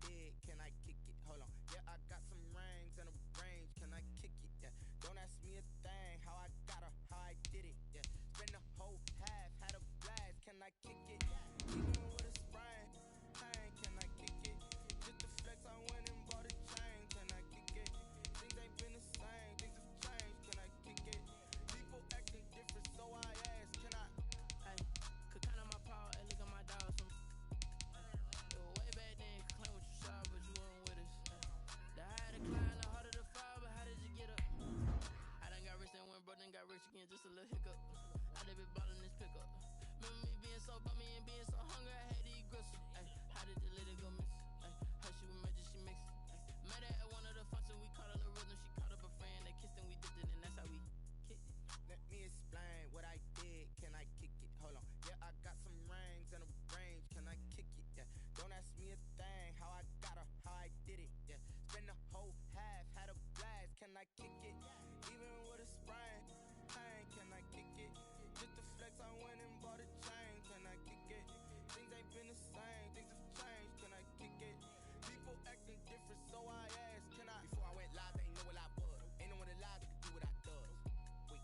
did, can I kick it? Hold on, yeah, I got some rings and a range, can I kick it? Yeah, don't ask me a thing, how I got her, how I did it. Yeah, spend the whole half, had a blast, can I kick it? Even with a sprain, pain, can I kick it? Just the flex, I went and bought a chain, can I kick it? Things ain't been the same, things have changed, can I kick it? People acting different, so I ask, can I? Hey, could count on my paw and look at my dogs from way back then. Claim what you saw, but you weren't with us. The higher the climb, the harder the fall, but how did you get up? I done got rich and went broke, then got rich again, just a little hiccup. I done been ballin' this pickup. Remember me being so bummy and being so hungry, I had to eat gristle. Ay, how did the lady go miss? Ay, how she was magic, she mixed. Met her at one of the functions, we caught a little rhythm. She caught up a friend, they kissed and we dipped it, and that's how we kicked it. Let me explain what I did, can I kick it? Hold on, yeah, I got some rings and a range, can I kick it? Yeah, don't ask me a thing, how I got her, how I did it. Yeah, spend the whole half, had a blast, can I kick it? Even with a sprain, pain, can I kick it? Just the flex, I went and bought a chain, can I kick it? Things ain't been the same, things have changed, can I kick it? People acting different, so I ask, can I? Before I went live, they ain't know what I was. Ain't no one alive that could do what I does. Wait,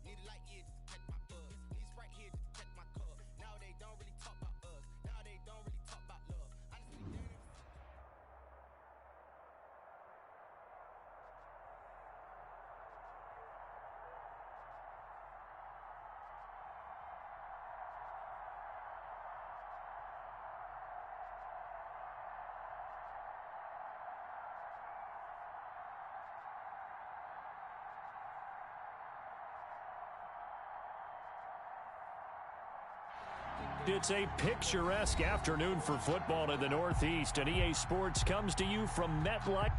need a light here just to catch my buzz. Need Sprite here just to catch my cup. Now they don't really talk about us. Now they don't really talk about love. Honestly, they ain't. It's a picturesque afternoon for football in the Northeast, and EA Sports comes to you from MetLife.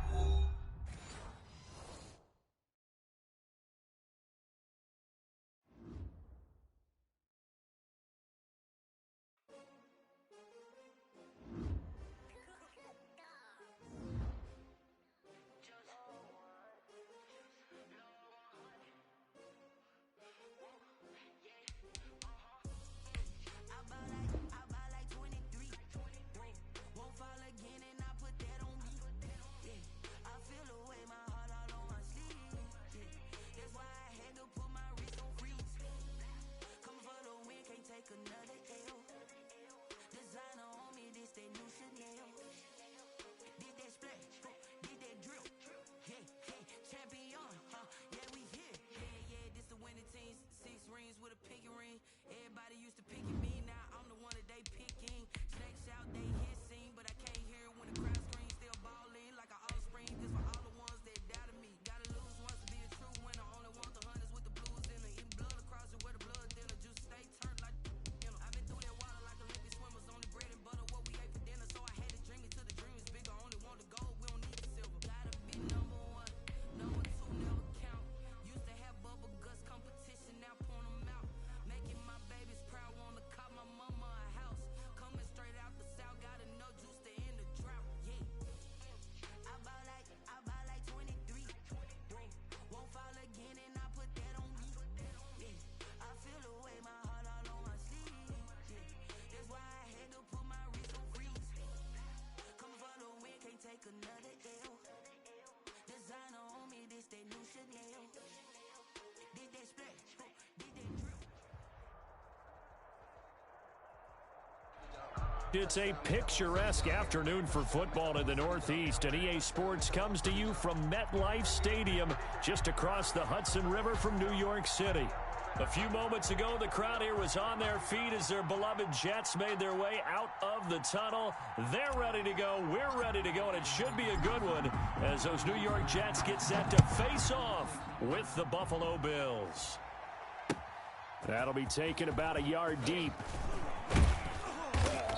It's a picturesque afternoon for football in the Northeast, and EA Sports comes to you from MetLife Stadium, just across the Hudson River from New York City. A few moments ago, the crowd here was on their feet as their beloved Jets made their way out of the tunnel. They're ready to go. We're ready to go, and it should be a good one as those New York Jets get set to face off with the Buffalo Bills. That'll be taken about a yard deep.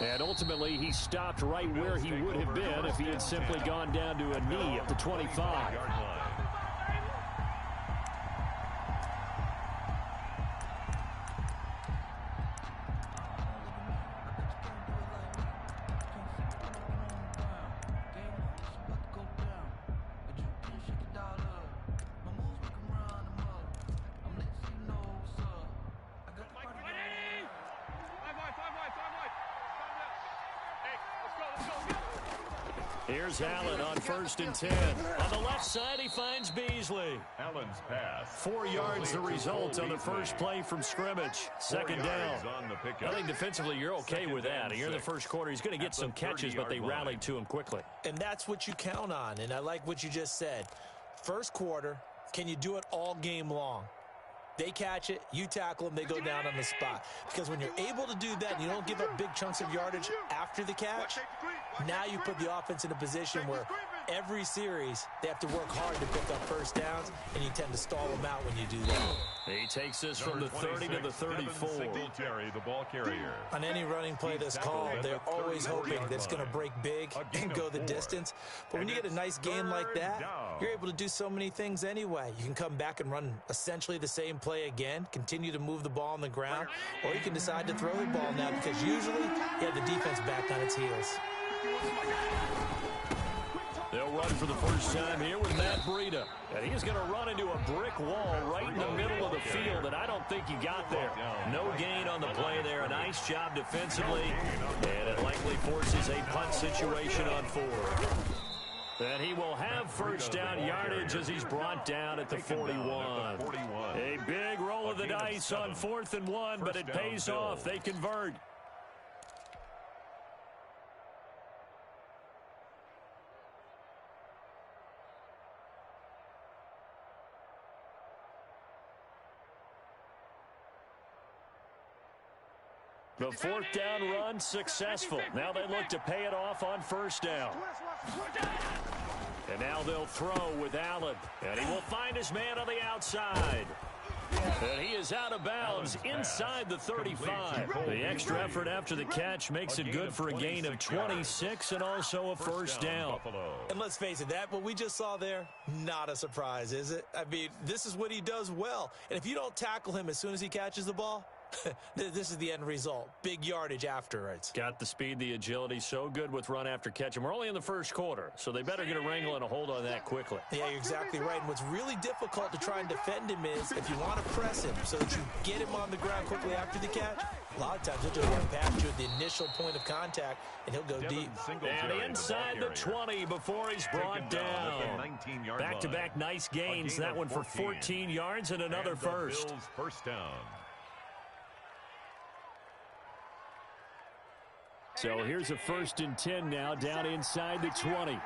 And ultimately, he stopped right where he would have been if he had simply gone down to a knee at the 25. Here's Allen on 1st and 10. On the left side, he finds Beasley. Allen's pass. 4 yards the result on the first play from scrimmage. Second down. I think defensively you're okay with that. Here in the first quarter, he's going to get some catches, but they rallied to him quickly. And that's what you count on, and I like what you just said. First quarter, can you do it all game long? They catch it, you tackle them, they go down on the spot. Because when you're able to do that and you don't give up big chunks of yardage after the catch, now you put the offense in a position where every series they have to work hard to pick up first downs, and you tend to stall them out when you do that. He takes this from the 30 to the 34. The ball carrier. On any running play that's called, they're always hoping that it's going to break big and go the distance. But when you get a nice gain like that, you're able to do so many things anyway. You can come back and run essentially the same play again, continue to move the ball on the ground, or you can decide to throw the ball now because usually you have the defense back on its heels. They'll run for the first time here with Matt Breida. And he's going to run into a brick wall right in the middle of the field, and I don't think he got there. No gain on the play there. A nice job defensively, and it likely forces a punt situation on 4. And he will have first down yardage as he's brought down at the 41. A big roll of the dice on 4th and 1, but it pays off. They convert. The 4th down run successful. Now they look to pay it off on first down. And now they'll throw with Allen. And he will find his man on the outside. And he is out of bounds inside the 35. The extra effort after the catch makes it good for a gain of 26 and also a first down. And let's face it, that what we just saw there, not a surprise, is it? I mean, this is what he does well. And if you don't tackle him as soon as he catches the ball, this is the end result. Big yardage afterwards. Got the speed, the agility, so good with run after catch. And we're only in the first quarter, so they better get a wrangle and a hold on that quickly. Yeah, you're exactly right. And what's really difficult to try and defend him is if you want to press him so that you get him on the ground quickly after the catch, a lot of times he'll just run past you at the initial point of contact, and he'll go deep. And inside the 20 before he's brought down. Back-to-back nice gains. That one for 14 yards and another first. First down. So here's a 1st and 10 now down inside the 20. Here we go.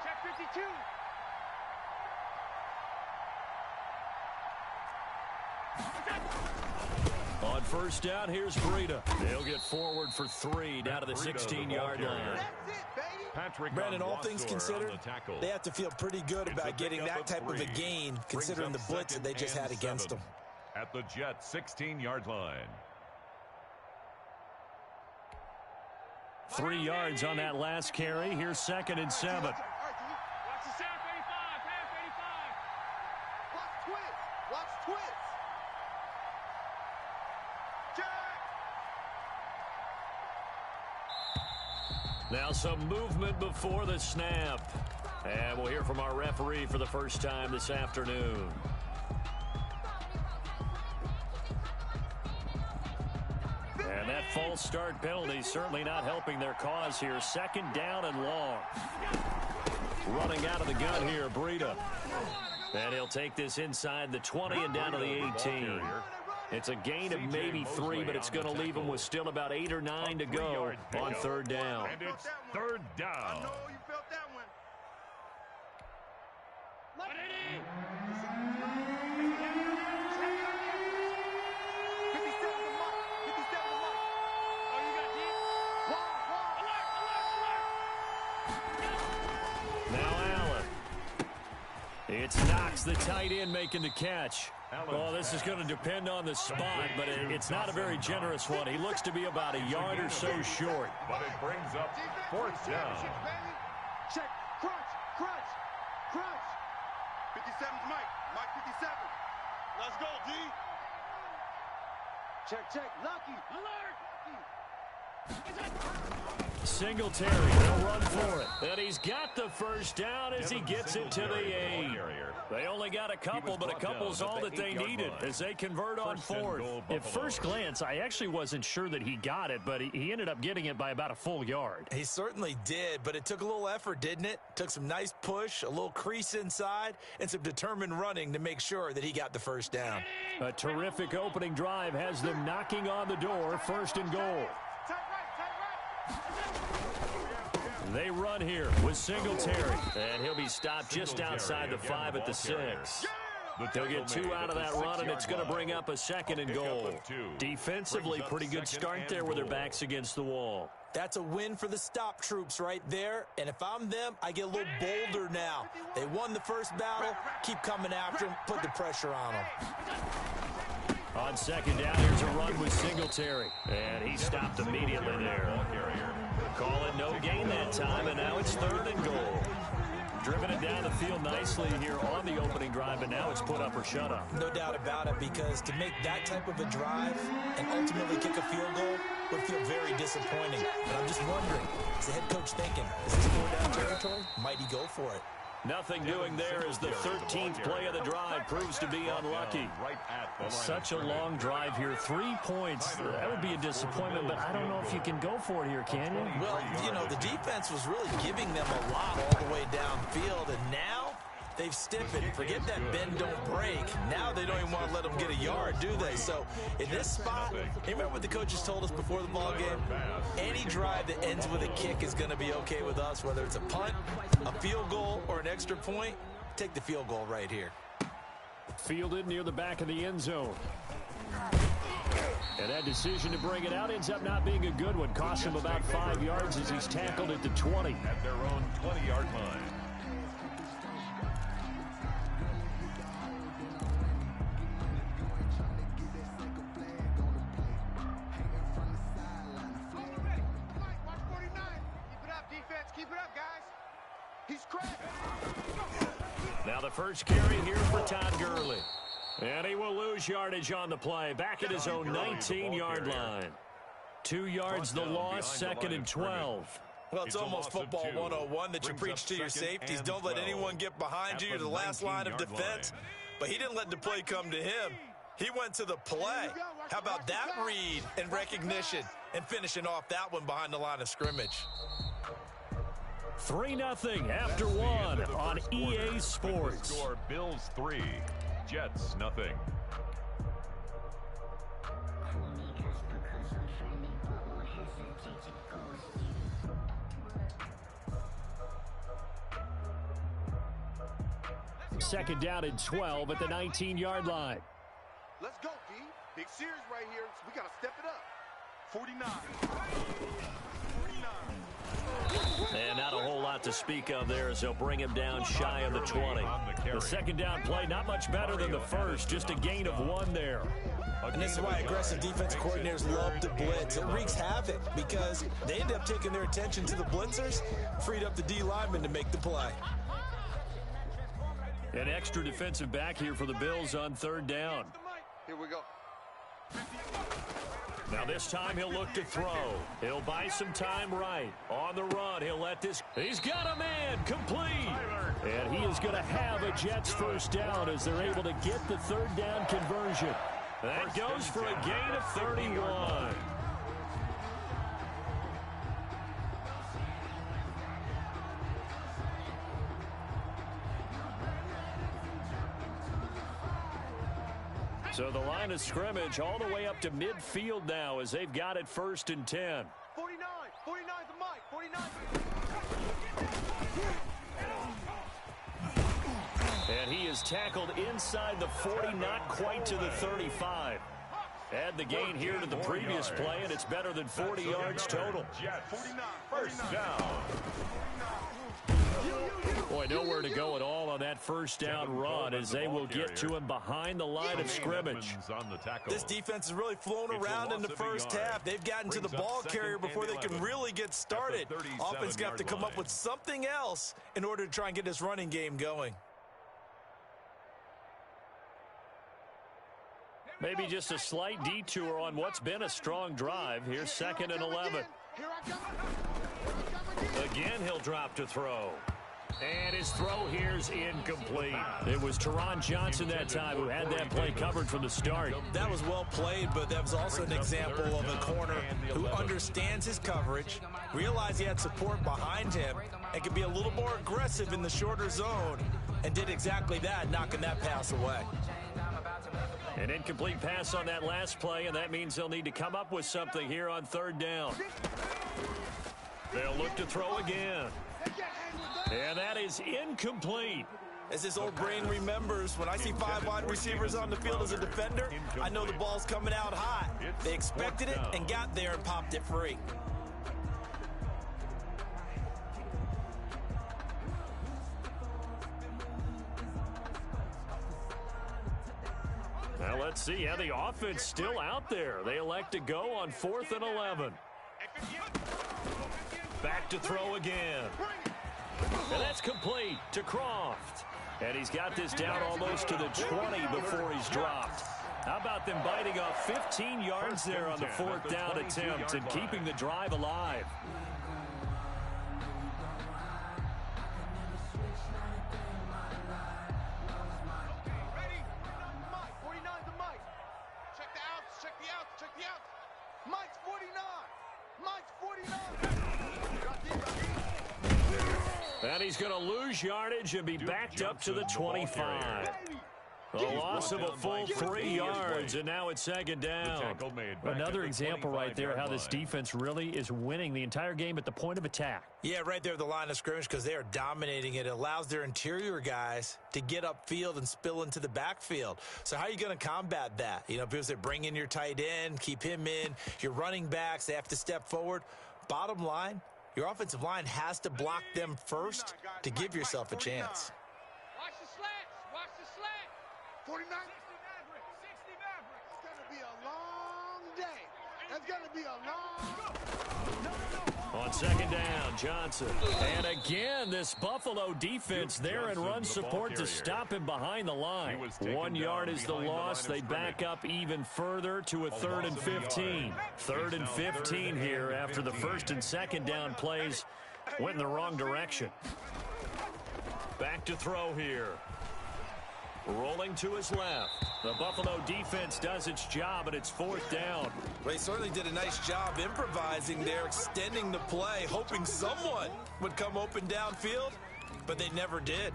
Check 52. On first down, here's Breida. They'll get forward for 3 down to the 16-yard line. Brandon, all things considered, they have to feel pretty good about getting that type of a gain considering the blitz that they just had against them. At the Jets' 16-yard line. 3 yards on that last carry. Here's 2nd and 7. Watch the sack, 85. Pass 85. Watch twist. Watch twist. Jack. Now some movement before the snap. And we'll hear from our referee for the first time this afternoon. And that false start penalty certainly not helping their cause here. 2nd down and long. Running out of the gun here, Breida. And he'll take this inside the 20 and down to the 18. It's a gain of maybe 3, but it's going to leave him with still about 8 or 9 to go on 3rd down. And it's 3rd down. I know you felt that one. It's Knox, the tight end, making the catch. Oh, this is going to depend on the spot, but it's not a very generous one. He looks to be about a yard or so short. But it brings up 4th down. Check, crunch, crunch, crunch. 57's Mike, Mike 57. Let's go, D. Check, check, Lucky, alert. Singletary, they'll run for it. And he's got the first down as he gets it to the 8. They only got a couple, but a couple's all that they needed as they convert on 4th. At first glance, I actually wasn't sure that he got it, but he ended up getting it by about a full yard. He certainly did, but it took a little effort, didn't it? Took some nice push, a little crease inside, and some determined running to make sure that he got the first down. A terrific opening drive has them knocking on the door, 1st and goal. They run here with Singletary, and he'll be stopped just outside the 5 at the 6. They'll get 2 out of that run, and it's going to bring up a 2nd and goal. Defensively, pretty good start there with their backs against the wall. That's a win for the stop troops right there, and if I'm them, I get a little bolder now. They won the first battle, keep coming after them, put the pressure on them. On 2nd down, here's a run with Singletary, and he stopped immediately there. Call it no gain that time, and now it's 3rd and goal. Driven it down the field nicely here on the opening drive, but now it's put up or shut up. No doubt about it, because to make that type of a drive and ultimately kick a field goal would feel very disappointing. But I'm just wondering, is the head coach thinking, is this 4-down territory? Might he go for it? Nothing doing there as the 13th play of the drive proves to be unlucky. Such a long drive here. 3 points. That would be a disappointment, but I don't know if you can go for it here, can you? Well, you know, the defense was really giving them a lot all the way downfield, and now they've stiffened. Forget that bend, don't break. Now they don't even want to let them get a yard, do they? So in this spot, remember what the coaches told us before the ball game? Any drive that ends with a kick is going to be okay with us, whether it's a punt, a field goal, or an extra point. Take the field goal right here. Fielded near the back of the end zone. And that decision to bring it out ends up not being a good one. Cost him about 5 yards as he's tackled at the 20. At their own 20-yard line. Now the first carry here for Todd Gurley. And he will lose yardage on the play. Back at his own 19-yard line. 2 yards the loss, 2nd and 12. Well, it's almost football 101 that you preach to your safeties. Don't let anyone get behind you. You're the last line of defense. But he didn't let the play come to him. He went to the play. How about that read and recognition and finishing off that one behind the line of scrimmage? 3-0 after 1 on EA Sports. Score Bills 3, Jets 0. Second down and 12 at the 19-yard line. Let's go, D. Big series right here. We got to step it up. 49. And not a whole lot to speak of there as they'll bring him down shy of the 20. The second down play, not much better than the first, just a gain of 1 there. And this is why aggressive defensive coordinators love to blitz. It wreaks havoc because they end up taking their attention to the blitzers, freed up the D lineman to make the play. An extra defensive back here for the Bills on 3rd down. Here we go. Now this time he'll look to throw. He'll buy some time right. On the run, he'll let this. He's got a man complete. And he is going to have a Jets first down as they're able to get the 3rd down conversion. That goes for a gain of 31. So the line of scrimmage all the way up to midfield now as they've got it 1st and 10. 49 the mic, 49. And he is tackled inside the 40, not quite to the 35. Add the gain here to the previous play, and it's better than 40 yards total. First down. Boy, nowhere to go at all on that first down run as they will get to him behind the line of scrimmage. This defense has really flown around in the first half. They've gotten to the ball carrier before they can really get started. Offense got to come up with something else in order to try and get this running game going. Maybe just a slight detour on what's been a strong drive. Here's 2nd and 11. Here I come. again, he'll drop to throw. And his throw here's incomplete. It was Teron Johnson that time who had that play covered from the start. That was well played, but that was also an example of a corner who understands his coverage, realized he had support behind him, and could be a little more aggressive in the shorter zone, and did exactly that, knocking that pass away. An incomplete pass on that last play, and that means they'll need to come up with something here on third down. They'll look to throw again. And that is incomplete. As his old brain remembers, when I see 5 wide receivers on the field as a defender, I know the ball's coming out hot. They expected it and got there and popped it free. Now let's see how the offense still out there. They elect to go on 4th and 11. Back to throw again. And that's complete to Croft. And he's got this down almost to the 20 before he's dropped. How about them biting off 15 yards there on the 4th down attempt and keeping the drive alive? Ready? Mike, 49 to Mike. Check the outs, check the outs, check the outs. Mike's 49. Mike's 49. And he's going to lose yardage and be backed up to the 25. A loss of a full 3 yards, and now it's 2nd down. Another example right there how this defense really is winning the entire game at the point of attack. Yeah, right there at the line of scrimmage, because they are dominating it. It allows their interior guys to get upfield and spill into the backfield. So how are you going to combat that? You know, because they bring in your tight end, keep him in. Your running backs, they have to step forward. Bottom line, your offensive line has to block them first to give yourself a chance. Watch the slats. Watch the slat. 49. 60 Mavericks. It's going to be a long day. It's going to be a long... On 2nd down, Johnson. And again, this Buffalo defense there in run support to stop him behind the line. 1 yard is the loss. They back up even further to a 3rd and 15. 3rd and 15 here after the 1st and 2nd down plays went in the wrong direction. Back to throw here. Rolling to his left. The Buffalo defense does its job, and it's 4th down. They certainly did a nice job improvising there, extending the play, hoping someone would come open downfield, but they never did.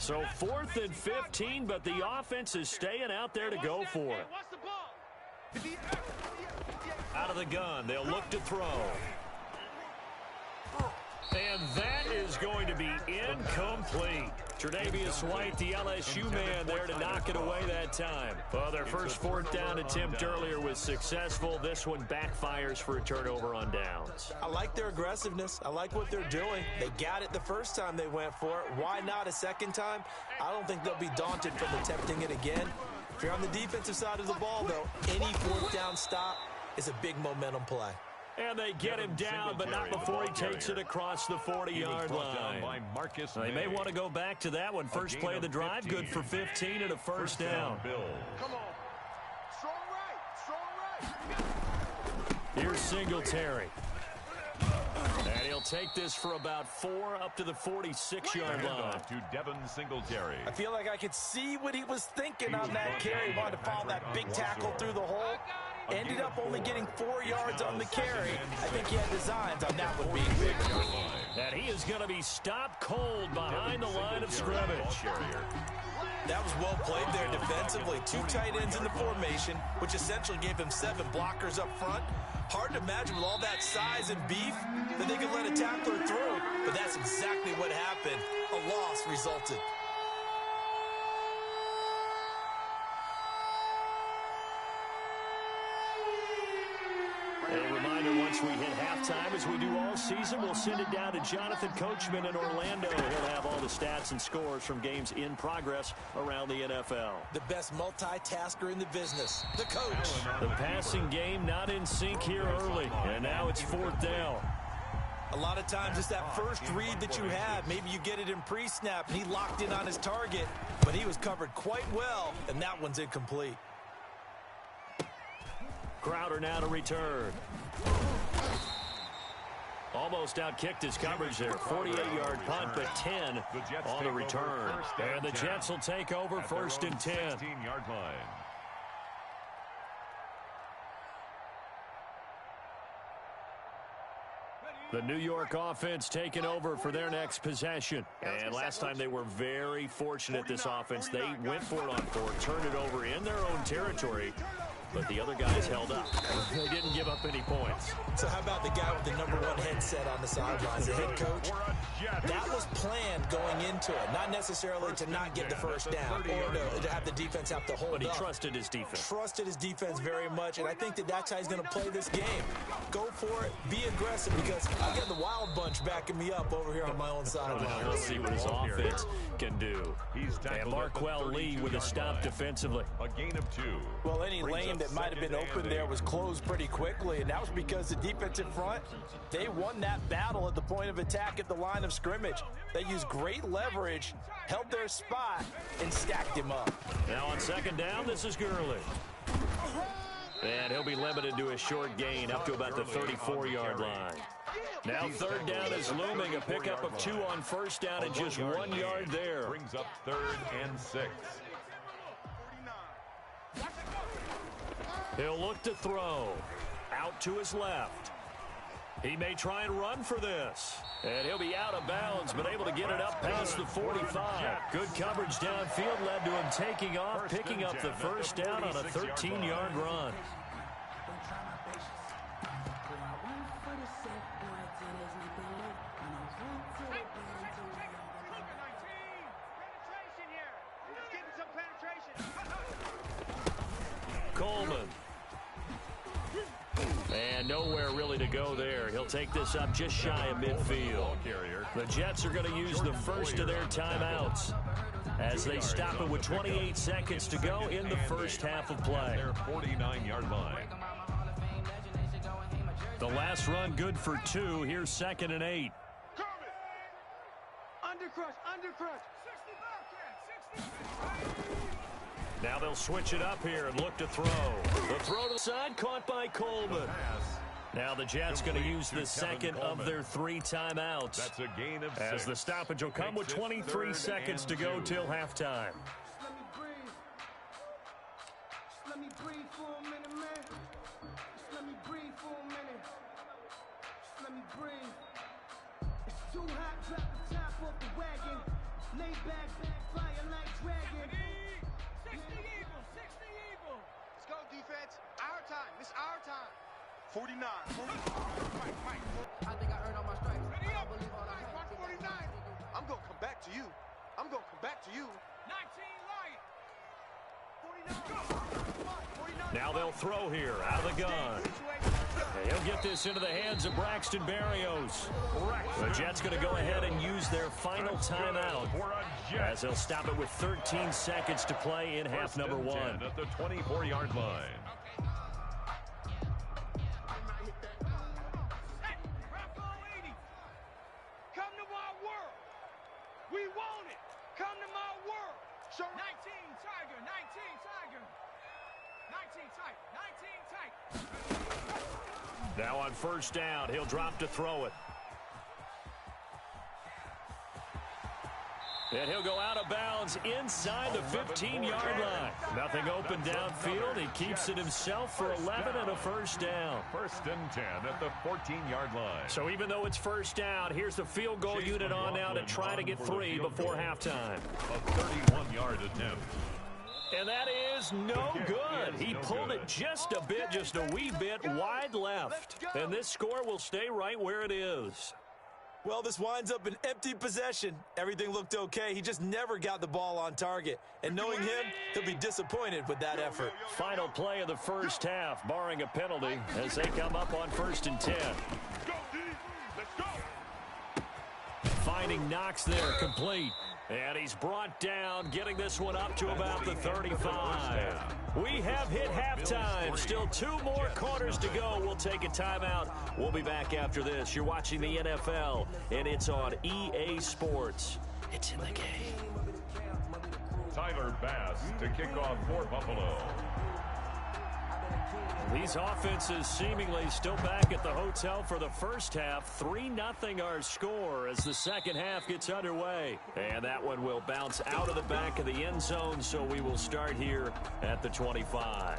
So 4th and 15, but the offense is staying out there to go for it. Out of the gun, they'll look to throw. And that is going to be incomplete. Tre'Davious White, the LSU man, there to knock it away that time. Well, their first 4th down attempt earlier was successful. This one backfires for a turnover on downs. I like their aggressiveness. I like what they're doing. They got it the first time they went for it. Why not a second time? I don't think they'll be daunted from attempting it again. If you're on the defensive side of the ball, though, any 4th down stop is a big momentum play. And they get him down, but not before he takes it across the 40-yard line. They may want to go back to that one. First play of the drive, good for 15 and a 1st down. Come on. Strong right. Here's Singletary. And he'll take this for about 4 up to the 46-yard line. To Devin Singletary. I feel like I could see what he was thinking on that carry. He wanted to follow that big tackle through the hole. Ended up only getting 4 yards on the carry. I think he had designs on that one being bigger. And he is going to be stopped cold behind the line of scrimmage. That was well played there defensively. 2 tight ends in the formation, which essentially gave him 7 blockers up front. Hard to imagine with all that size and beef that they could let a tackler through, but that's exactly what happened. A loss resulted. A reminder, once we hit halftime, as we do all season, we'll send it down to Jonathan Coachman in Orlando. He'll have all the stats and scores from games in progress around the NFL. The best multitasker in the business, the coach. The passing game not in sync here early, and now it's 4th down. A lot of times it's that first read that you have. Maybe you get it in pre-snap, and he locked in on his target, but he was covered quite well, and that one's incomplete. Crowder now to return. Almost outkicked his coverage there. 48-yard punt, but 10 on the return. And the Jets will take over first and 10. 16-yard line. The New York offense taking over for their next possession. And last time they were very fortunate, this offense. They went for it on 4, turned it over in their own territory, but the other guys held up. They didn't give up any points. So how about the guy with the #1 headset on the sidelines, the head coach? That was planned going into it, not necessarily to not get the first down or to have the defense have to hold up. But he trusted his defense. Trusted his defense very much, and I think that's how he's going to play this game. Go for it, be aggressive, because I got the Wild Bunch backing me up over here on my own sideline. We'll see what his offense can do. And Marquell Lee with a stop defensively. A gain of 2. Well, any lane that might have been open there was closed pretty quickly, and that was because the defensive front, they won that battle at the point of attack at the line of scrimmage. They used great leverage, held their spot, and stacked him up. Now on second down, this is Gurley. And he'll be limited to a short gain up to about the 34-yard line. Now third down is looming, a pickup of 2 on first down and just 1 yard there. Brings up 3rd and 6. He'll look to throw. Out to his left. He may try and run for this. And he'll be out of bounds, but able to get it up past the 45. Good coverage downfield led to him taking off, picking up the first down on a 13-yard run. Coleman. And nowhere really to go there. He'll take this up just shy of midfield. The Jets are going to use the first of their timeouts as they stop it with 28 seconds to go in the first half of play. Their 49-yard line. The last run good for 2. Here's 2nd and 8. Undercrush. Now they'll switch it up here and look to throw. The throw to the side, caught by Coleman. Now the Jets going to use the second of their 3 timeouts. That's a gain of 6. As the stoppage will come with 23 seconds to go till halftime. Let me breathe for a minute, man. Just let me breathe for a minute. Just let me breathe. It's too hot, drop the top off the wagon. Lay back, fire like dragon. 60 Eagles. Let's go, defense. Our time. It's our time. 49. Mike. I think I earned all my stripes. I don't believe all I 149. I'm going to come back to you. 19 Lion. 49. Now they'll throw here out of the gun. He'll get this into the hands of Braxton Berrios. The Jets going to go ahead and use their final timeout as they'll stop it with 13 seconds to play in half number 1. At the 24-yard line. Come to my world. We want it. Come to my world. 19 Tiger. 19 tight. Now on first down, he'll drop to throw it. And he'll go out of bounds inside the 15-yard line. Nothing open downfield. He keeps it himself for 11 and a first down. 1st and 10 at the 14-yard line. So even though it's first down, here's the field goal unit on now to try to get 3 before halftime. A 31-yard attempt. And that is no good. He pulled it just a wee bit wide left. And this score will stay right where it is. Well, this winds up an empty possession. Everything looked okay. He just never got the ball on target. And knowing him, he'll be disappointed with that effort. Final play of the first half, barring a penalty, as they come up on 1st and 10. Finding Knox there, complete. And he's brought down, getting this one up to about the 35. We have hit halftime. Still 2 more quarters to go. We'll take a timeout. We'll be back after this. You're watching the NFL, and it's on EA Sports. It's in the game. Tyler Bass to kick off for Buffalo. These offenses seemingly still back at the hotel for the first half. 3-0 our score as the second half gets underway. And that one will bounce out of the back of the end zone, so we will start here at the 25.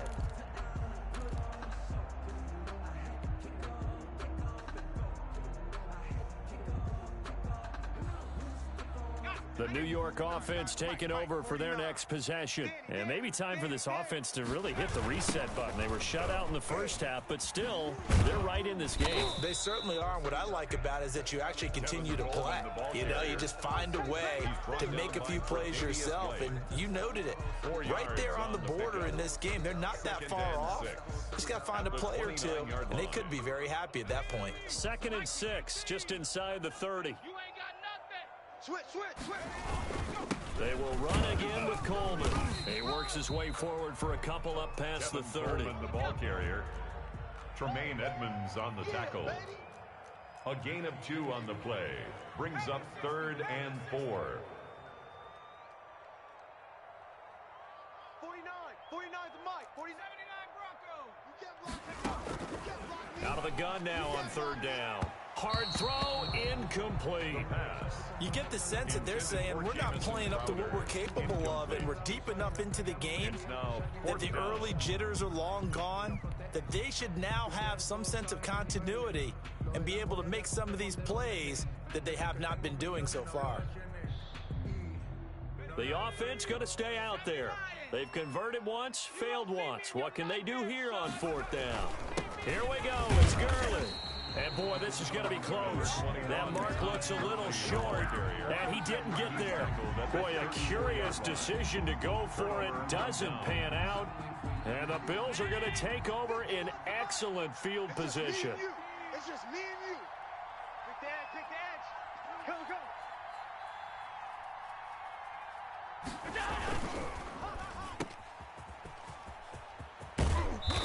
The New York offense taking over for their next possession. And maybe time for this offense to really hit the reset button. They were shut out in the first half, but still, they're right in this game. They certainly are. And what I like about it is that you actually continue to play. You know, you just find a way to make a few plays yourself, and you noted it. Right there on the border in this game, they're not that far off. Just got to find a play or two, and they could be very happy at that point. 2nd and 6, just inside the 30. Switch. They will run again with Coleman. He works his way forward for a couple up past the 30. Coleman, the ball carrier. Tremaine Edmonds on the tackle. A gain of 2 on the play. Brings up 3rd and 4. 49 the mic. 79 Bronco. Out of the gun now on 3rd down. Hard throw, incomplete. You get the sense that they're saying we're not playing up to what we're capable of, and we're deep enough into the game that the early jitters are long gone, that they should now have some sense of continuity and be able to make some of these plays that they have not been doing so far. The offense going to stay out there. They've converted once, failed once. What can they do here on 4th down? Here we go. It's Gurley. And, boy, this is going to be close. That mark looks a little short, and he didn't get there. Boy, a curious decision to go for it. Doesn't pan out. And the Bills are going to take over in excellent field position. It's just me and you. Pick the edge. Go.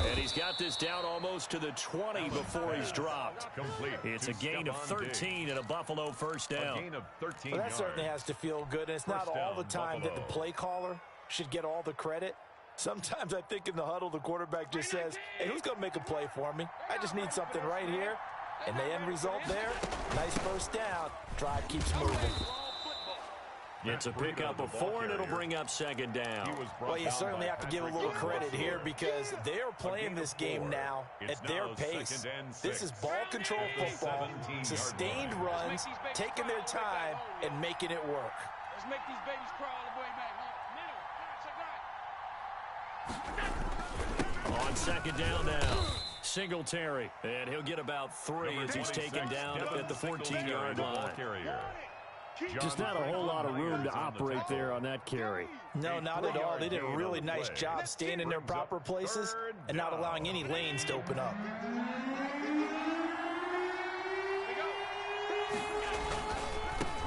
And he's got this down almost to the 20 before he's dropped. It's a gain of 13 and a Buffalo first down. A gain of 13 Well, that yards. certainly has to feel good, and it's not all the time that the play caller should get all the credit. Sometimes I think in the huddle, the quarterback just says, hey, who's going to make a play for me? I just need something right here. And the end result there, nice first down. Drive keeps moving. It's a pickup of 4, and it'll bring up 2nd down. Well, you certainly have to give a little credit here because they are playing this game now at their pace. This is ball control football, sustained runs, taking their time, and making it work. Let's make these babies crawl all the way back home. On 2nd down now, Singletary. And he'll get about 3 as he's taken down at the 14-yard line. Just not a whole lot of room to operate there on that carry. No, not at all. They did a really nice job staying in their proper places and not allowing any lanes to open up.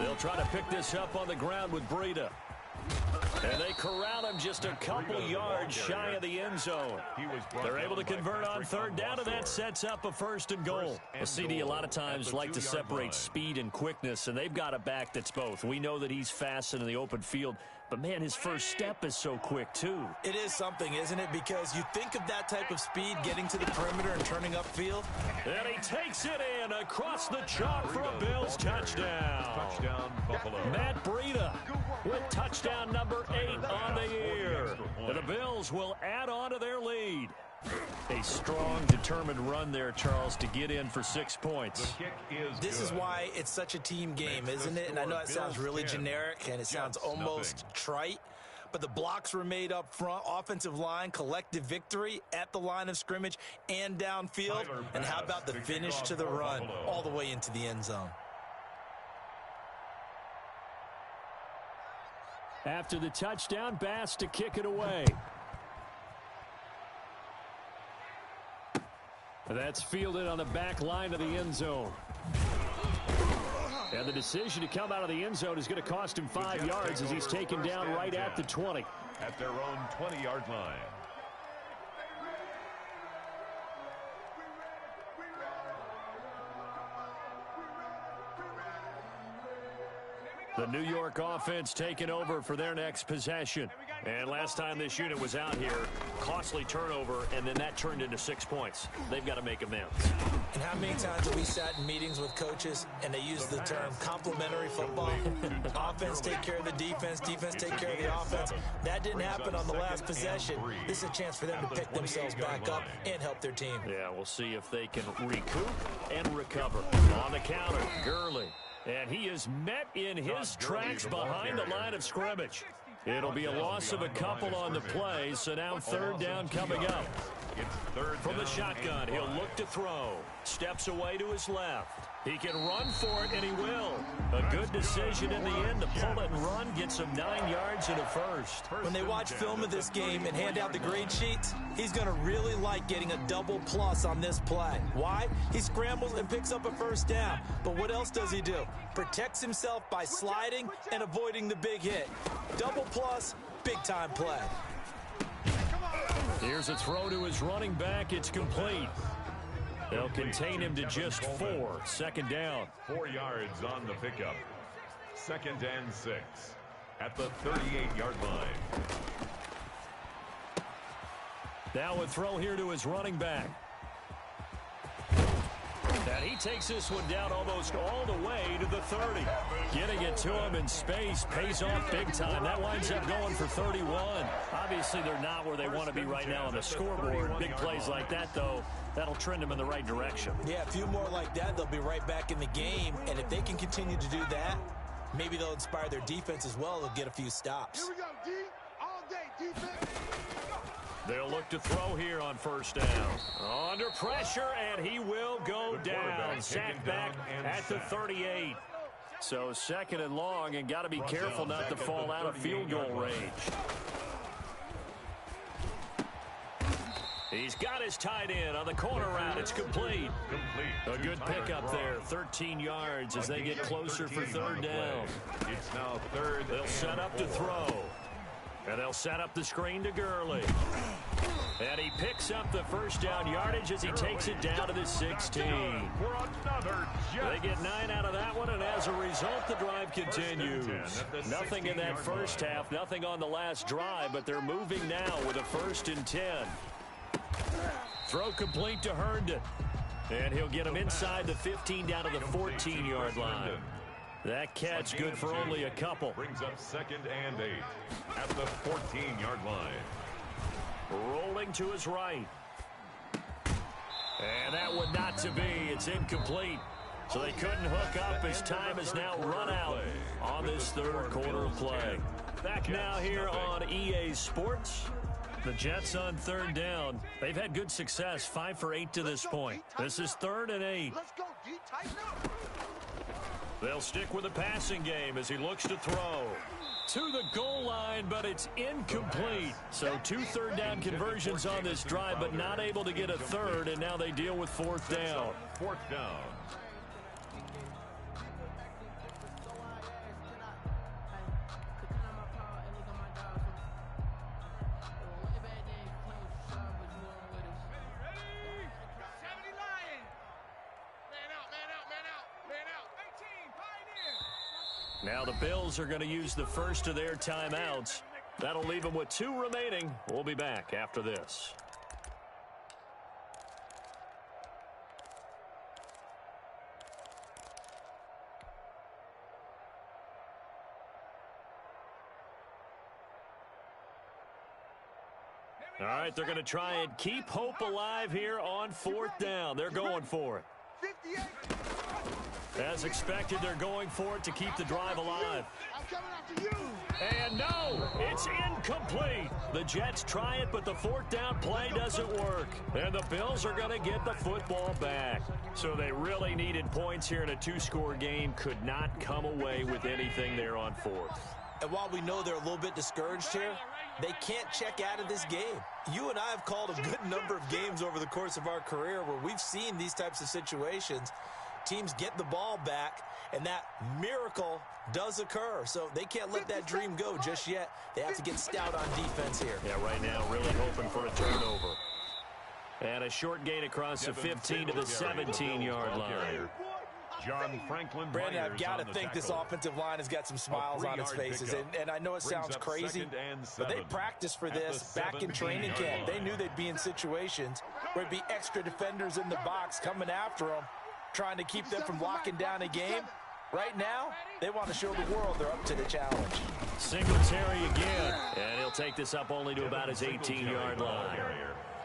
They'll try to pick this up on the ground with Breida. And they corral him just a couple yards shy of the end zone. They're able to convert on 3rd down, and that sets up a 1st and goal. A CD a lot of times like to separate speed and quickness, and they've got a back that's both. We know that he's fast in the open field, but, man, his first step is so quick, too. It is something, isn't it? Because you think of that type of speed getting to the perimeter and turning upfield. And he takes it in across the chalk for a Bills touchdown. Touchdown, Buffalo. Matt Breida with touchdown number 8 on the year. And the Bills will add on to their lead. A strong, determined run there, Charles, to get in for 6 points. This is why it's such a team game, isn't it? And I know that sounds really generic and it sounds almost trite, but the blocks were made up front, offensive line, collective victory at the line of scrimmage and downfield. And how about the finish to the run all the way into the end zone? After the touchdown, Bass to kick it away. That's fielded on the back line of the end zone. And the decision to come out of the end zone is going to cost him 5 yards as he's taken down right at the 20. At their own 20-yard line. The New York offense taking over for their next possession. And last time this unit was out here, costly turnover, and then that turned into 6 points. They've got to make amends. And how many times have we sat in meetings with coaches and they use the term complementary football? Offense take care of the defense, defense take care of the offense. That didn't happen on the last possession. This is a chance for them to pick themselves back up and help their team. Yeah, we'll see if they can recoup and recover. On the counter, Gurley. And he is met in his tracks behind the line of scrimmage. It'll be a loss of a couple on the play, so now third down coming up. From the shotgun, he'll look to throw. Steps away to his left. He can run for it, and he will. A good decision in the end to pull it and run, gets him 9 yards and a first. When they watch film of this game and hand out the grade sheets, he's going to really like getting a double plus on this play. Why? He scrambles and picks up a first down. But what else does he do? Protects himself by sliding and avoiding the big hit. Double plus, big-time play. Here's a throw to his running back. It's complete. They'll contain him to just 4. Second down. 4 yards on the pickup. 2nd and 6 at the 38-yard line. Now a throw here to his running back. And he takes this one down almost all the way to the 30. Getting it to him in space pays off big time. That winds up going for 31. Obviously, they're not where they want to be right now on the scoreboard. Big plays like that, though, that'll trend them in the right direction. Yeah, a few more like that, they'll be right back in the game. And if they can continue to do that, maybe they'll inspire their defense as well. They'll get a few stops. Here we go, D. All day, defense. They'll look to throw here on first down. Under pressure, and he will go down. Sacked back at the 38. So 2nd and long, and got to be careful not to fall out of field goal range. He's got his tight end on the corner route. It's complete. A good pickup there. 13 yards as they get closer for third down. It's now third. They'll set up to throw. And they'll set up the screen to Gurley. And he picks up the first down yardage as he takes it down to the 16. They get 9 out of that one, and as a result, the drive continues. Nothing in that first half, nothing on the last drive, but they're moving now with a 1st and 10. Throw complete to Herndon. And he'll get him inside the 15 down to the 14-yard line. That catch good for only a couple. Brings up 2nd and 8 at the 14-yard line. Rolling to his right. And that one not to be. It's incomplete. So they couldn't hook up as time has now run out on this third quarter of play. Back now here on EA Sports. The Jets on third down. They've had good success, 5 for 8 to this point. This is 3rd and 8. Let's go, D. Tighten up. They'll stick with the passing game as he looks to throw. To the goal line, but it's incomplete. So 2 third down conversions on this drive, but not able to get a third, and now they deal with 4th down. 4th down. Now the Bills are going to use the first of their timeouts. That'll leave them with 2 remaining. We'll be back after this. All right, they're going to try and keep hope alive here on 4th down. They're going for it. 58. As expected, they're going for it to keep the drive alive. I'm coming after you. And no, it's incomplete. The Jets try it, but the 4th down play doesn't work. And the Bills are going to get the football back. So they really needed points here in a 2-score game. Could not come away with anything there on 4th. And while we know they're a little bit discouraged here, they can't check out of this game. You and I have called a good number of games over the course of our career where we've seen these types of situations. Teams get the ball back, and that miracle does occur. So they can't let that dream go just yet. They have to get stout on defense here. Yeah, right now really hoping for a turnover. And a short gain across the 15 to the 17-yard line. John Franklin Brandon, I've Myers got on to the think this tackle. offensive line has got some smiles on its faces. And I know it sounds crazy, but they practiced for this back in training camp. They knew they'd be in situations where it'd be extra defenders in the box coming after them, trying to keep them from locking down a game. Right now, they want to show the world they're up to the challenge. Singletary again, and he'll take this up only to about his 18-yard line.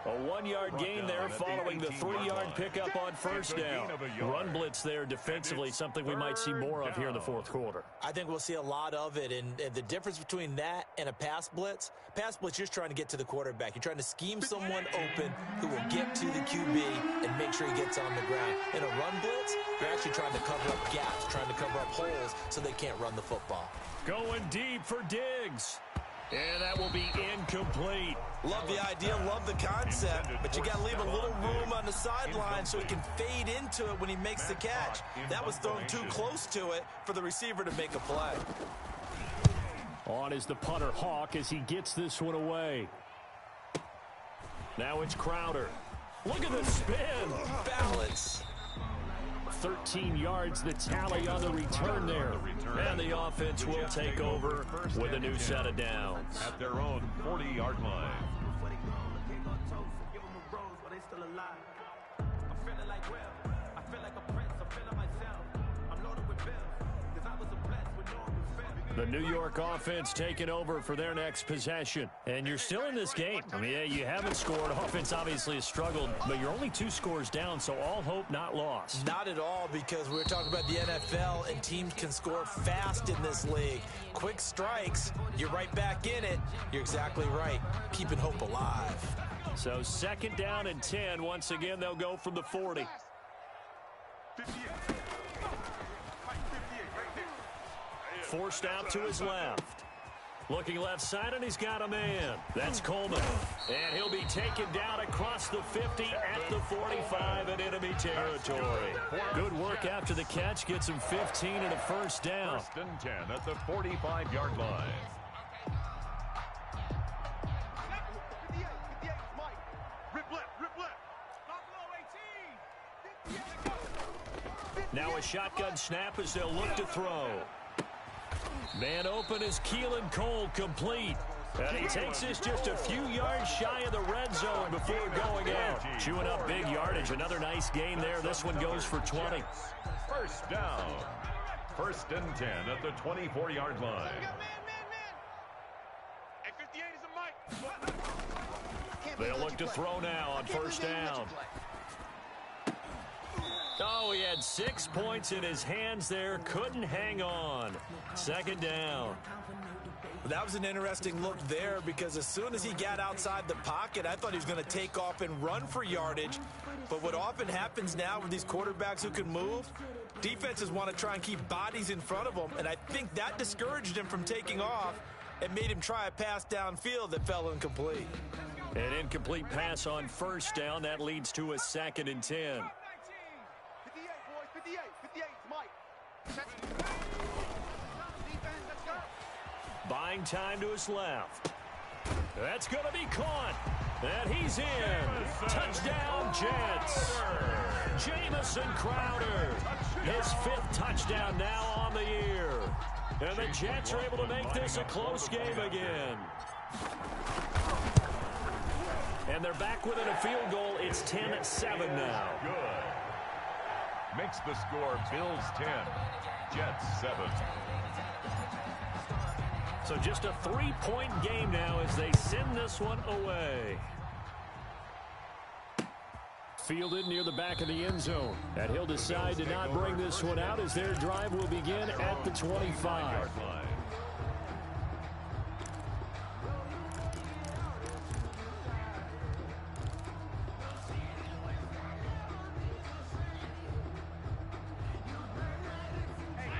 A 1-yard gain there following the 3-yard pickup on first down. Run blitz there defensively, something we might see more of here in the fourth quarter. I think we'll see a lot of it, and the difference between that and a pass blitz, you're just trying to get to the quarterback. You're trying to scheme someone open who will get to the QB and make sure he gets on the ground. In a run blitz, you're actually trying to cover up gaps, trying to cover up holes so they can't run the football. Going deep for Diggs. And that will be incomplete. Love the idea, love the concept, but you got to leave a little room on the sideline so he can fade into it when he makes the catch. That was thrown too close to it for the receiver to make a play. On is the punter, Hawk, as he gets this one away. Now it's Crowder. Look at the spin. Balance. 13 yards, the tally on the return there. And the offense will take over with a new set of downs. At their own 40-yard line. The New York offense taking over for their next possession. And you're still in this game. I mean, yeah, you haven't scored. Offense obviously has struggled, but you're only 2 scores down, so all hope not lost. Not at all, because we're talking about the NFL, and teams can score fast in this league. Quick strikes, you're right back in it. You're exactly right. Keeping hope alive. So 2nd down and 10. Once again, they'll go from the 40. Forced out to his left. Looking left side, and he's got a man. That's Coleman. And he'll be taken down across the 50 at the 45 in enemy territory. Good work after the catch. Gets him 15 and a first down. 1st and 10 at the 45-yard line. Now a shotgun snap as they'll look to throw. Man open is Keelan Cole, complete. And he takes this just a few yards shy of the red zone before going out. Chewing up big yardage. Another nice gain there. This one goes for 20. First down. 1st and 10 at the 24-yard line. They'll look to throw now on first down. Oh, he had 6 points in his hands there. Couldn't hang on. 2nd down. That was an interesting look there, because as soon as he got outside the pocket, I thought he was going to take off and run for yardage. But what often happens now with these quarterbacks who can move, defenses want to try and keep bodies in front of them, and I think that discouraged him from taking off and made him try a pass downfield that fell incomplete. An incomplete pass on first down. That leads to a 2nd and 10. Buying time to his left. That's going to be caught. And he's in. Touchdown, Jets. Jamison Crowder. His 5th touchdown now on the year. And the Jets are able to make this a close game again. And they're back within a field goal. It's 10-7 now. Good. Makes the score Bills 10, Jets 7. So just a 3-point game now as they send this one away. Fielded near the back of the end zone. And he'll decide to not bring this one out as their drive will begin at the 25.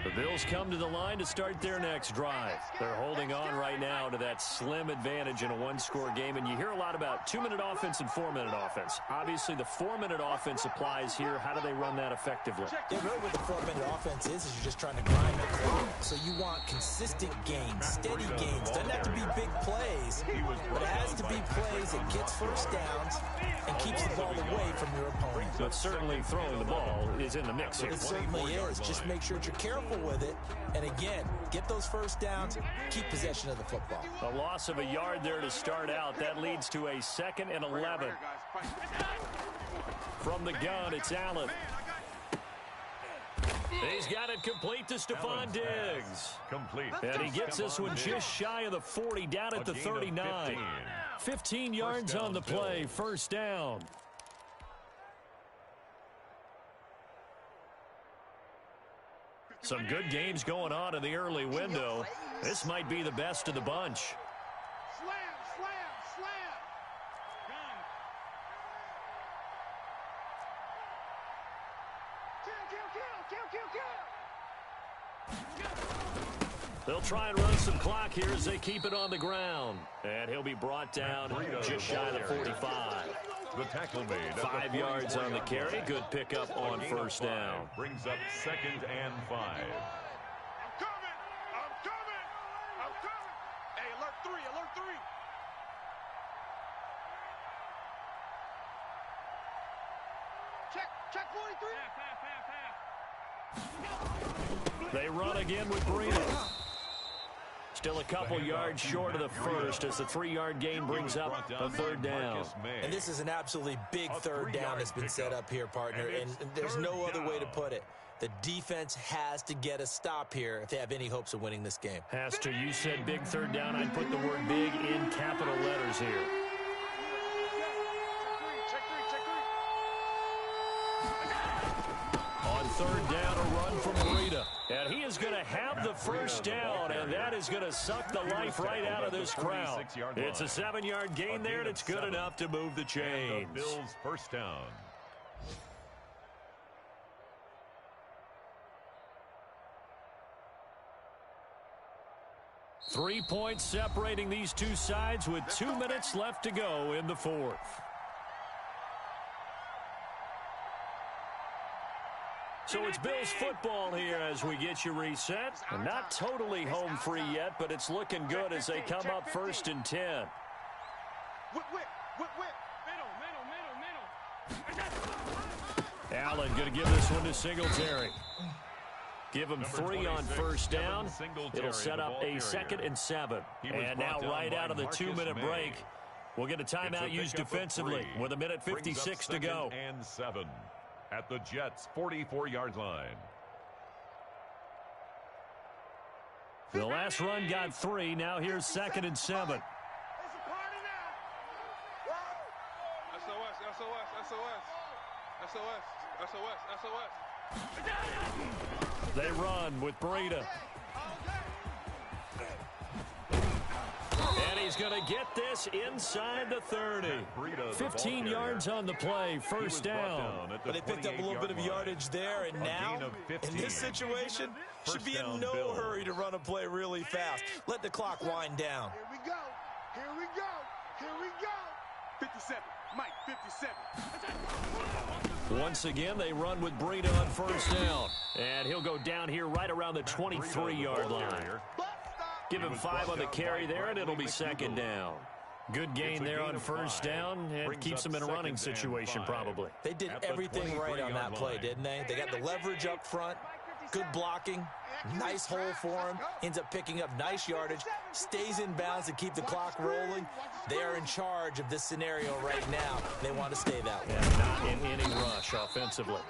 The Bills come to the line to start their next drive. They're holding on right now to that slim advantage in a 1-score game, and you hear a lot about 2-minute offense and 4-minute offense. Obviously, the 4-minute offense applies here. How do they run that effectively? Yeah, really what the 4-minute offense is you're just trying to grind the clock. So you want consistent gains, steady gains. Doesn't have to be big plays, but it has to be plays that gets first downs and keeps the ball away from your opponent. But certainly throwing the ball is in the mix here. It certainly is. Just make sure that you're careful with it. And again, get those first downs, keep possession of the football. A loss of a yard there to start out. That leads to a 2nd and 11. From the gun, it's Allen. He's got it complete to Stephon Diggs. Complete. And he gets this one just shy of the 40, down at the 39. 15 yards on the play, first down. Some good games going on in the early window. This might be the best of the bunch. Slam, slam, slam. They'll try and run some clock here as they keep it on the ground. And he'll be brought down just shy of the 45. The tackle made. 5 yards on the carry. Good pickup on first down. Brings up 2nd and 5. I'm coming. Hey, alert 3, alert 3. Check 43. They run again with Breida. Still a couple yards short of the first as the 3-yard gain brings up a third down. And this is an absolutely big third down that's been set up here, partner. And there's no other way to put it. The defense has to get a stop here if they have any hopes of winning this game. Has to. You said big third down. I'd put the word big in capital letters here. On third down, a run from Breida. And he is going to have the first down, and that is going to suck the life right out of this crowd. It's a 7-yard gain there, and it's good enough to move the chains. The Bills' first down. Three points separating these two sides with 2 minutes left to go in the fourth. So it's Bills football here as we get you reset. Not totally home free yet, but it's looking good as they come up 1st and 10. Allen going to give this one to Singletary. Give him 3 on first down. It'll set up a 2nd and 7. And now right out of the 2-minute break, we'll get a timeout used defensively with 1:56 to go. And 7 at the Jets' 44-yard line. The last run got 3. Now here's 2nd and 7. They run with Breida. And he's going to get this inside the 30. 15 yards on the play, first down. But they picked up a little bit of yardage there, and now, in this situation, should be in no hurry to run a play really fast. Let the clock wind down. Here we go. Here we go. Here we go. 57. Mike, 57. Once again, they run with Breida on first down. And he'll go down here right around the 23-yard line. Give him 5 on the carry there, and it'll be 2nd down. Good gain there on first down, and keeps them in a running situation probably. They did everything right on that play, didn't they? They got the leverage up front, good blocking, nice hole for him, ends up picking up nice yardage, stays in bounds to keep the clock rolling. They are in charge of this scenario right now. They want to stay that way. And not in any rush offensively.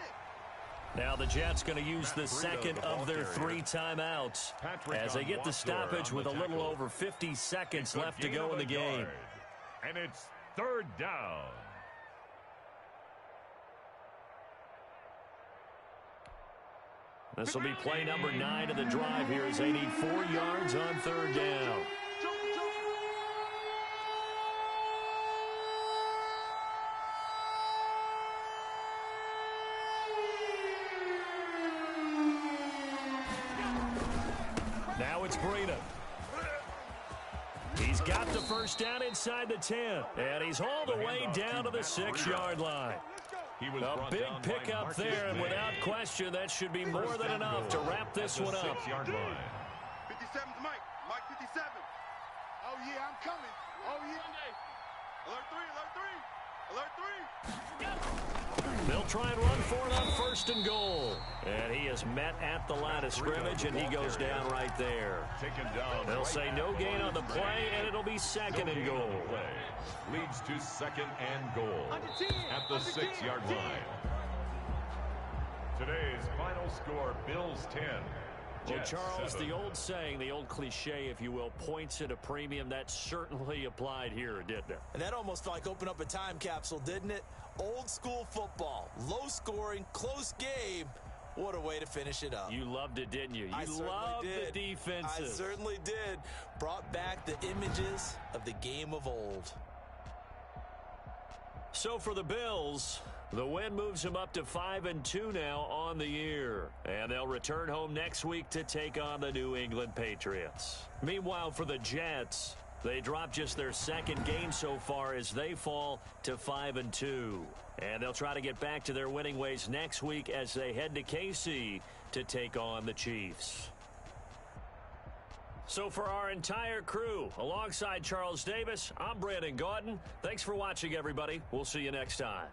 Now the Jets going to use the 2nd of their 3 timeouts as they get the stoppage with a little over 50 seconds left to go in the game. And it's 3rd down. This will be play number 9 of the drive here as they need 4 yards on 3rd down. Now it's Breida. He's got the first down inside the 10, and he's all the way down to the 6-yard line. A big pickup there, and without question, that should be more than enough to wrap this one up. 6-yard line. 57's Mike. Mike 57. Oh, yeah, I'm coming. Oh, yeah. Alert 3, alert 3. Alert 3. They'll try and run for it on 1st and goal. And he is met at the line of scrimmage, and he goes down right there. They'll say no gain on the play, and it'll be 2nd and goal. Leads to 2nd and goal at the 6-yard line. Today's final score, Bills 10. Well, Charles, 7. the old saying, the old cliche, if you will, points at a premium, that certainly applied here, didn't it? And that almost like opened up a time capsule, didn't it? Old school football, low scoring, close game. What a way to finish it up. You loved it, didn't you? You loved the defenses. I certainly did. Brought back the images of the game of old. So for the Bills, the win moves them up to 5-2 now on the year. And they'll return home next week to take on the New England Patriots. Meanwhile, for the Jets, they drop just their 2nd game so far as they fall to 5-2. And they'll try to get back to their winning ways next week as they head to KC to take on the Chiefs. So for our entire crew, alongside Charles Davis, I'm Brandon Gaudin. Thanks for watching, everybody. We'll see you next time.